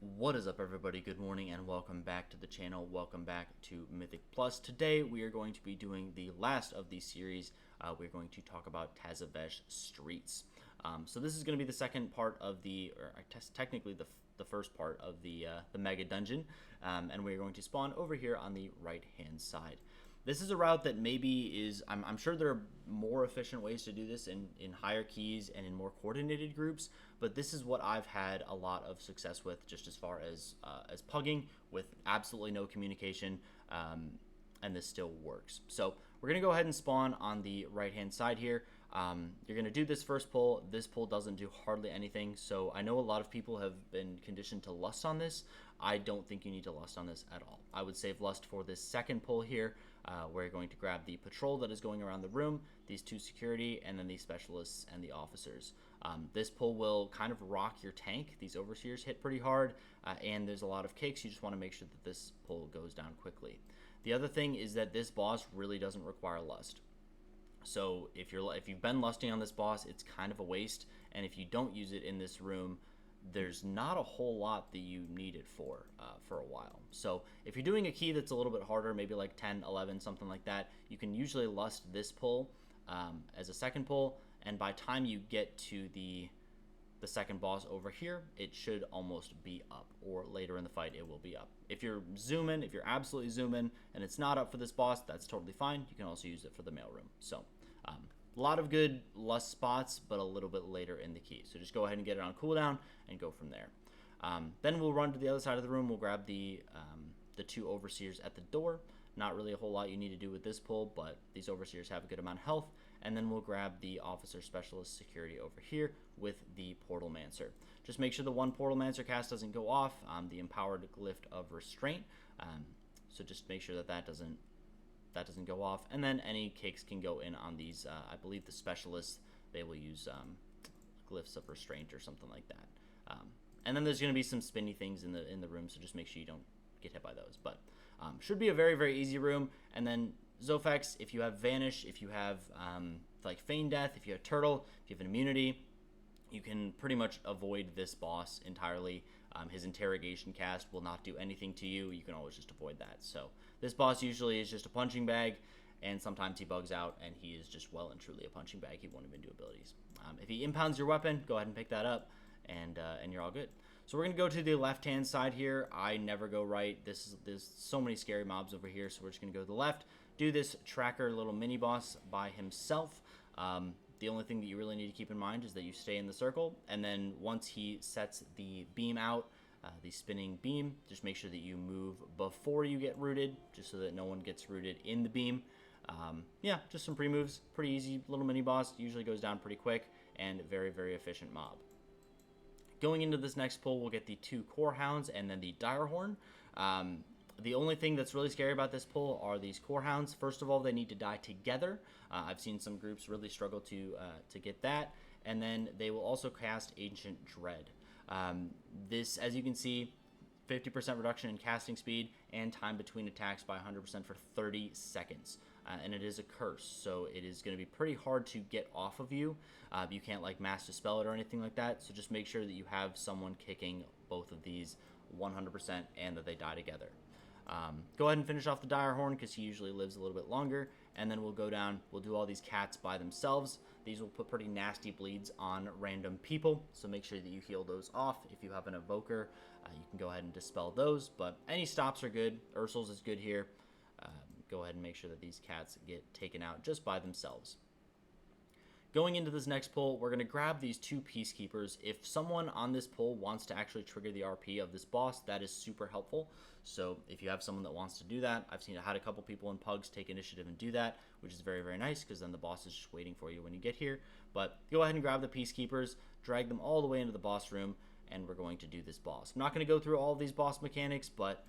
What is up, everybody? Good morning and welcome back to the channel. Welcome back to Mythic Plus. Today we are going to be doing the last of the series. We're going to talk about Tazavesh Streets. So this is going to be the second part of technically the first part of the mega dungeon, and we're going to spawn over here on the right hand side. This is a route that maybe is, I'm sure there are more efficient ways to do this in higher keys and in more coordinated groups, but this is what I've had a lot of success with, just as far as pugging with absolutely no communication, and this still works. So we're going to go ahead and spawn on the right hand side here. You're going to do this first pull. This pull doesn't do hardly anything, so I know a lot of people have been conditioned to lust on this. I don't think you need to lust on this at all. I would save lust for this second pull here, where you're going to grab the patrol that is going around the room, these two security, and then the specialists and the officers. This pull will kind of rock your tank. These overseers hit pretty hard, and there's a lot of cakes. You just want to make sure that this pull goes down quickly. The other thing is that this boss really doesn't require lust. So if you've been lusting on this boss, it's kind of a waste, and if you don't use it in this room, there's not a whole lot that you need it for a while. So if you're doing a key that's a little bit harder, maybe like 10, 11, something like that, you can usually lust this pull as a second pull, and by time you get to the second boss over here, it should almost be up, or later in the fight it will be up. If you're absolutely zooming and it's not up for this boss, that's totally fine. You can also use it for the mailroom. So a lot of good lust spots, but a little bit later in the key. So just go ahead and get it on cooldown and go from there. Then we'll run to the other side of the room. We'll grab the two overseers at the door. Not really a whole lot you need to do with this pull, but these overseers have a good amount of health. And then we'll grab the officer specialist security over here with the portal mancer. Just make sure the one portal mancer cast doesn't go off, the empowered glyph of restraint. So just make sure that doesn't go off. And then any cakes can go in on these. I believe the specialists, they will use glyphs of restraint or something like that. And then there's going to be some spinny things in the room, so just make sure you don't get hit by those. But should be a very, very easy room. And then Zofex, if you have Vanish, if you have like Feign Death, if you have Turtle, if you have an immunity, you can pretty much avoid this boss entirely. His interrogation cast will not do anything to you. You can always just avoid that. So this boss usually is just a punching bag, and sometimes he bugs out and he is just well and truly a punching bag. He won't even do abilities. If he impounds your weapon, go ahead and pick that up, and you're all good. So we're going to go to the left-hand side here. I never go right. There's so many scary mobs over here, so we're just going to go to the left. Do this tracker little mini-boss by himself. The only thing that you really need to keep in mind is that you stay in the circle, and then once he sets the beam out, the spinning beam, just make sure that you move before you get rooted, just so that no one gets rooted in the beam. Yeah, just some pre-moves. Pretty easy little mini-boss. Usually goes down pretty quick, and very, very efficient mob. Going into this next pull, we'll get the two core hounds and then the dire horn. The only thing that's really scary about this pull are these core hounds. First of all, they need to die together. I've seen some groups really struggle to get that. And then they will also cast Ancient Dread. This, as you can see, 50% reduction in casting speed and time between attacks by 100% for 30 seconds. And it is a curse, so it is going to be pretty hard to get off of you. You can't like mass dispel it or anything like that, so just make sure that you have someone kicking both of these 100% and that they die together. Go ahead and finish off the dire horn because he usually lives a little bit longer, and then we'll go down, we'll do all these cats by themselves. These will put pretty nasty bleeds on random people, so make sure that you heal those off. If you have an evoker, you can go ahead and dispel those, but any stops are good. Ursul's is good here. Go ahead and make sure that these cats get taken out just by themselves. Going into this next pull, we're going to grab these two Peacekeepers. If someone on this pull wants to actually trigger the RP of this boss, that is super helpful. So if you have someone that wants to do that, I had a couple people in Pugs take initiative and do that, which is very, very nice because then the boss is just waiting for you when you get here. But go ahead and grab the Peacekeepers, drag them all the way into the boss room, and we're going to do this boss. I'm not going to go through all of these boss mechanics, but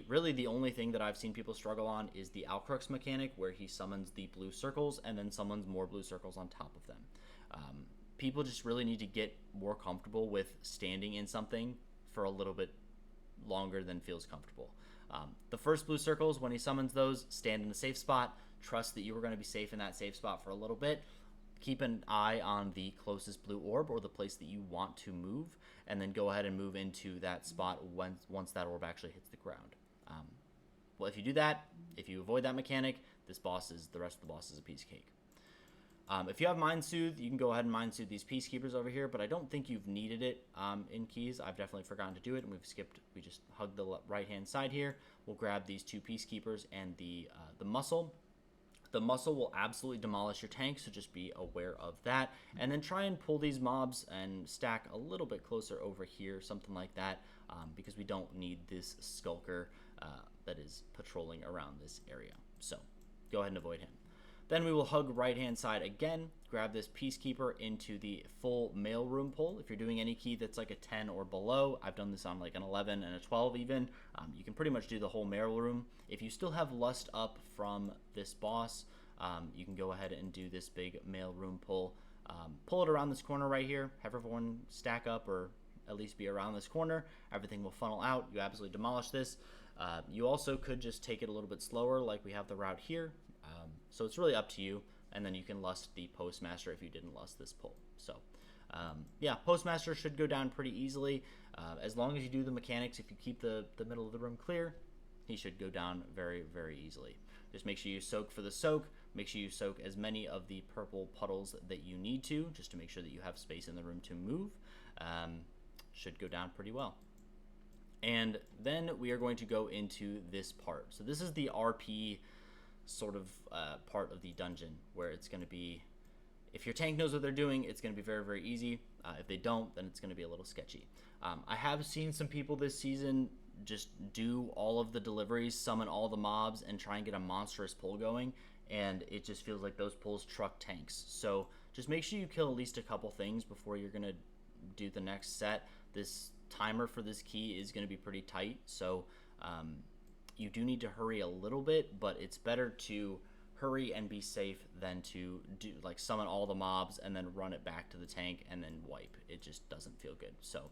really the only thing that I've seen people struggle on is the Alcrux mechanic, where he summons the blue circles and then summons more blue circles on top of them. People just really need to get more comfortable with standing in something for a little bit longer than feels comfortable. The first blue circles, when he summons those, stand in a safe spot. Trust that you are going to be safe in that safe spot for a little bit. keep an eye on the closest blue orb or the place that you want to move, and then go ahead and move into that spot once that orb actually hits the ground. Well, if you do that, if you avoid that mechanic, the rest of the boss is a piece of cake. If you have Mind Soothe, you can go ahead and Mind Soothe these Peacekeepers over here, but I don't think you've needed it in keys. I've definitely forgotten to do it, and we just hugged the right-hand side here. We'll grab these 2 Peacekeepers and the Muscle. The Muscle will absolutely demolish your tank, so just be aware of that. And then try and pull these mobs and stack a little bit closer over here, something like that, because we don't need this Skulker that is patrolling around this area. So go ahead and avoid him. Then we will hug right-hand side again, grab this Peacekeeper into the full mailroom pull. If you're doing any key that's like a 10 or below, I've done this on like an 11 and a 12 even, you can pretty much do the whole mailroom. If you still have Lust up from this boss, you can go ahead and do this big mailroom pull. Pull it around this corner right here, have everyone stack up or at least be around this corner. Everything will funnel out. You absolutely demolish this. You also could just take it a little bit slower like we have the route here. So it's really up to you, and then you can lust the Postmaster if you didn't lust this pull. So yeah, Postmaster should go down pretty easily. As long as you do the mechanics, if you keep the middle of the room clear, he should go down very, very easily. Just make sure you soak for the soak. Make sure you soak as many of the purple puddles that you need to, just to make sure that you have space in the room to move. Should go down pretty well. And then we are going to go into this part. So this is the RP sort of part of the dungeon, where it's going to be, if your tank knows what they're doing, it's going to be very, very easy. If they don't, then it's going to be a little sketchy. I have seen some people this season just do all of the deliveries, summon all the mobs, and try and get a monstrous pull going, and it just feels like those pulls truck tanks. So just make sure you kill at least a couple things before you're going to do the next set. This timer for this key is going to be pretty tight, so you do need to hurry a little bit, but it's better to hurry and be safe than to do like summon all the mobs and then run it back to the tank and then wipe. It just doesn't feel good. So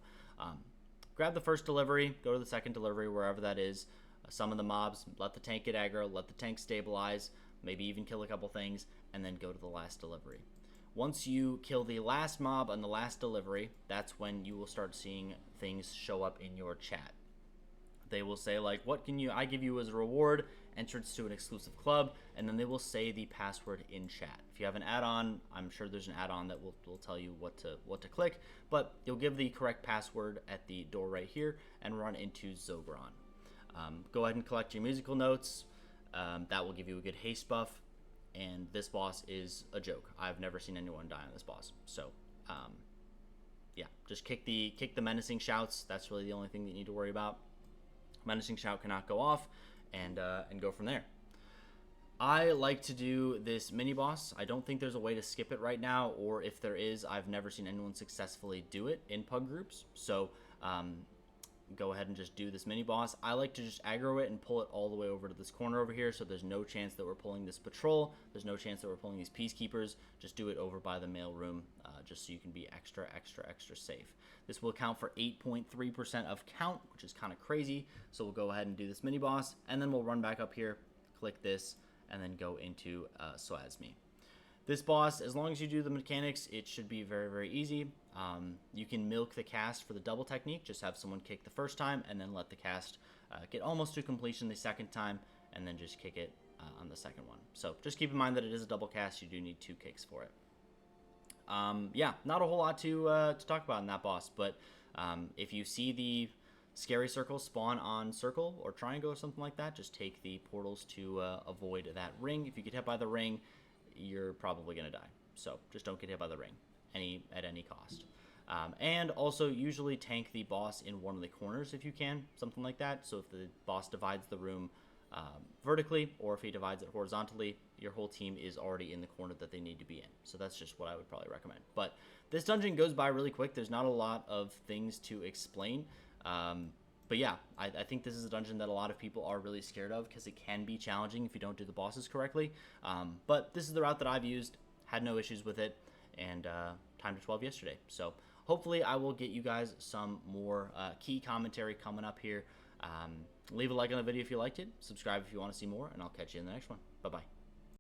grab the first delivery, go to the second delivery, wherever that is, summon the mobs, let the tank get aggro, let the tank stabilize, maybe even kill a couple things, and then go to the last delivery. Once you kill the last mob on the last delivery, that's when you will start seeing things show up in your chat. They will say like, what can I give you as a reward, entrance to an exclusive club, and then they will say the password in chat. If you have an add-on, I'm sure there's an add-on that will tell you what to click, but you'll give the correct password at the door right here and run into Zogron. Go ahead and collect your musical notes. That will give you a good haste buff, and this boss is a joke. I've never seen anyone die on this boss. So yeah, just kick the menacing shouts. That's really the only thing that you need to worry about. Menacing shout cannot go off, and go from there. I like to do this mini boss. I don't think there's a way to skip it right now, or if there is, I've never seen anyone successfully do it in pug groups. So go ahead and just do this mini boss. I like to just aggro it and pull it all the way over to this corner over here, so there's no chance that we're pulling this patrol. There's no chance that we're pulling these Peacekeepers. Just do it over by the mail room, just so you can be extra, extra, extra safe. This will account for 8.3% of count, which is kind of crazy. So we'll go ahead and do this mini boss, and then we'll run back up here, click this, and then go into Swazmi. This boss, as long as you do the mechanics, it should be very, very easy. You can milk the cast for the double technique. Just have someone kick the first time, and then let the cast get almost to completion the second time, and then just kick it on the second one. So just keep in mind that it is a double cast. You do need 2 kicks for it. Yeah, not a whole lot to talk about in that boss, but if you see the scary circle spawn on circle or triangle or something like that, just take the portals to avoid that ring. If you get hit by the ring, you're probably going to die. So just don't get hit by the ring at any cost. And also usually tank the boss in one of the corners if you can, something like that. So if the boss divides the room vertically, or if he divides it horizontally, your whole team is already in the corner that they need to be in. So that's just what I would probably recommend. But this dungeon goes by really quick. There's not a lot of things to explain. But yeah, I think this is a dungeon that a lot of people are really scared of because it can be challenging if you don't do the bosses correctly. But this is the route that I've used, had no issues with it, and time to 12 yesterday. So hopefully I will get you guys some more key commentary coming up here. Leave a like on the video if you liked it, subscribe if you want to see more, and I'll catch you in the next one. Bye-bye.